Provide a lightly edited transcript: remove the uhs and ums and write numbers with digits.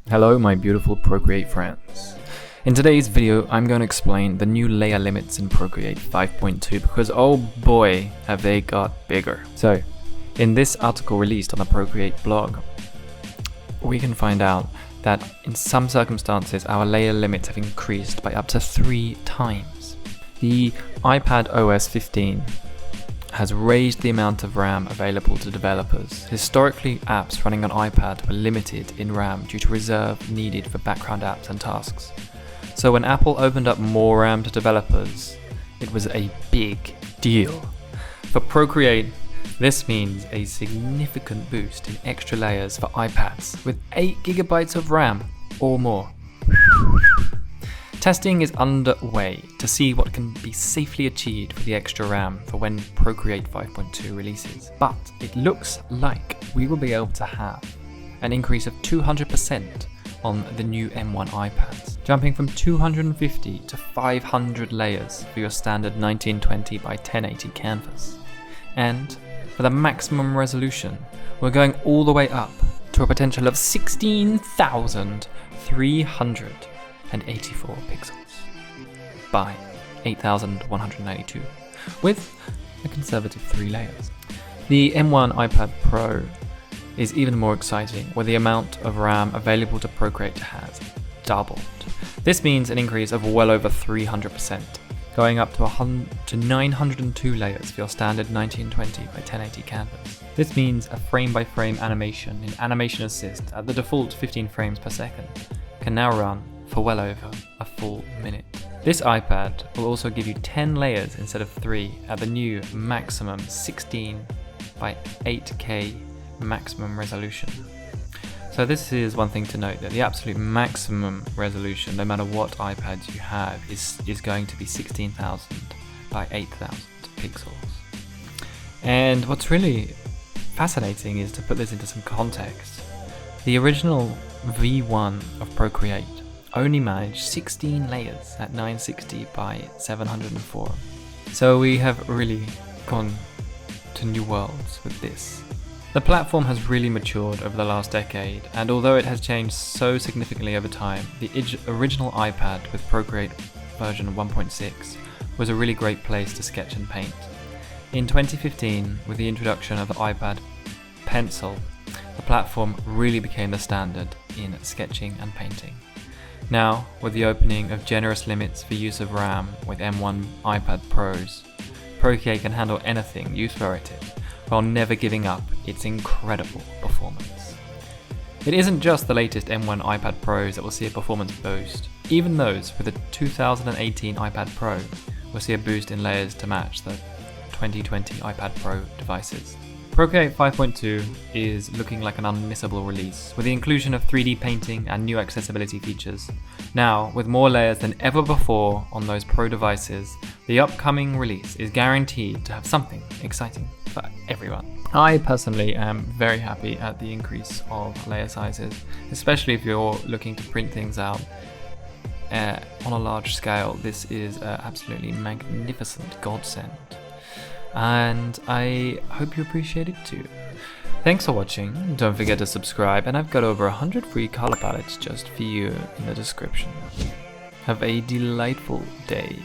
Hello my beautiful Procreate friends. In today's video I'm going to explain the new layer limits in Procreate 5.2 because oh boy have they got bigger. So in this article released on the Procreate blog we can find out that in some circumstances our layer limits have increased by up to 3 times. The iPad OS 15 has raised the amount of RAM available to developers. Historically, apps running on iPad were limited in RAM due to reserve needed for background apps and tasks. So when Apple opened up more RAM to developers, it was a big deal. For Procreate, this means a significant boost in extra layers for iPads with 8 GB of RAM or more. Testing is underway to see what can be safely achieved with the extra RAM for when Procreate 5.2 releases, but it looks like we will be able to have an increase of 200% on the new M1 iPads, jumping from 250 to 500 layers for your standard 1920 by 1080 canvas. And for the maximum resolution, we're going all the way up to a potential of 16,384 pixels by 8,192 with a conservative 3 layers. The M1 iPad Pro is even more exciting, where the amount of RAM available to Procreate has doubled. This means an increase of well over 300%, going up to 902 layers for your standard 1920 by 1080 canvas. This means a frame-by-frame animation in Animation Assist at the default 15 frames per second can now run for well over a full minute. This iPad will also give you 10 layers instead of 3 at the new maximum 16 by 8K maximum resolution. So this is one thing to note, that the absolute maximum resolution, no matter what iPads you have, is going to be 16,000 by 8,000 pixels. And what's really fascinating is to put this into some context. The original V1 of Procreate only managed 16 layers at 960 by 704. So we have really gone to new worlds with this. The platform has really matured over the last decade, and although it has changed so significantly over time, the original iPad with Procreate version 1.6 was a really great place to sketch and paint. In 2015, with the introduction of the iPad Pencil, the platform really became the standard in sketching and painting. Now, with the opening of generous limits for use of RAM with M1 iPad Pros, Procreate can handle anything you throw at it, while never giving up its incredible performance. It isn't just the latest M1 iPad Pros that will see a performance boost. Even those with the 2018 iPad Pro will see a boost in layers to match the 2020 iPad Pro devices. Procreate 5.2 is looking like an unmissable release, with the inclusion of 3D painting and new accessibility features. Now, with more layers than ever before on those Pro devices, the upcoming release is guaranteed to have something exciting for everyone. I personally am very happy at the increase of layer sizes, especially if you're looking to print things out on a large scale. This is an absolutely magnificent godsend, and I hope you appreciate it too. Thanks for watching, don't forget to subscribe, and I've got over 100 free color palettes just for you in the description. Have a delightful day.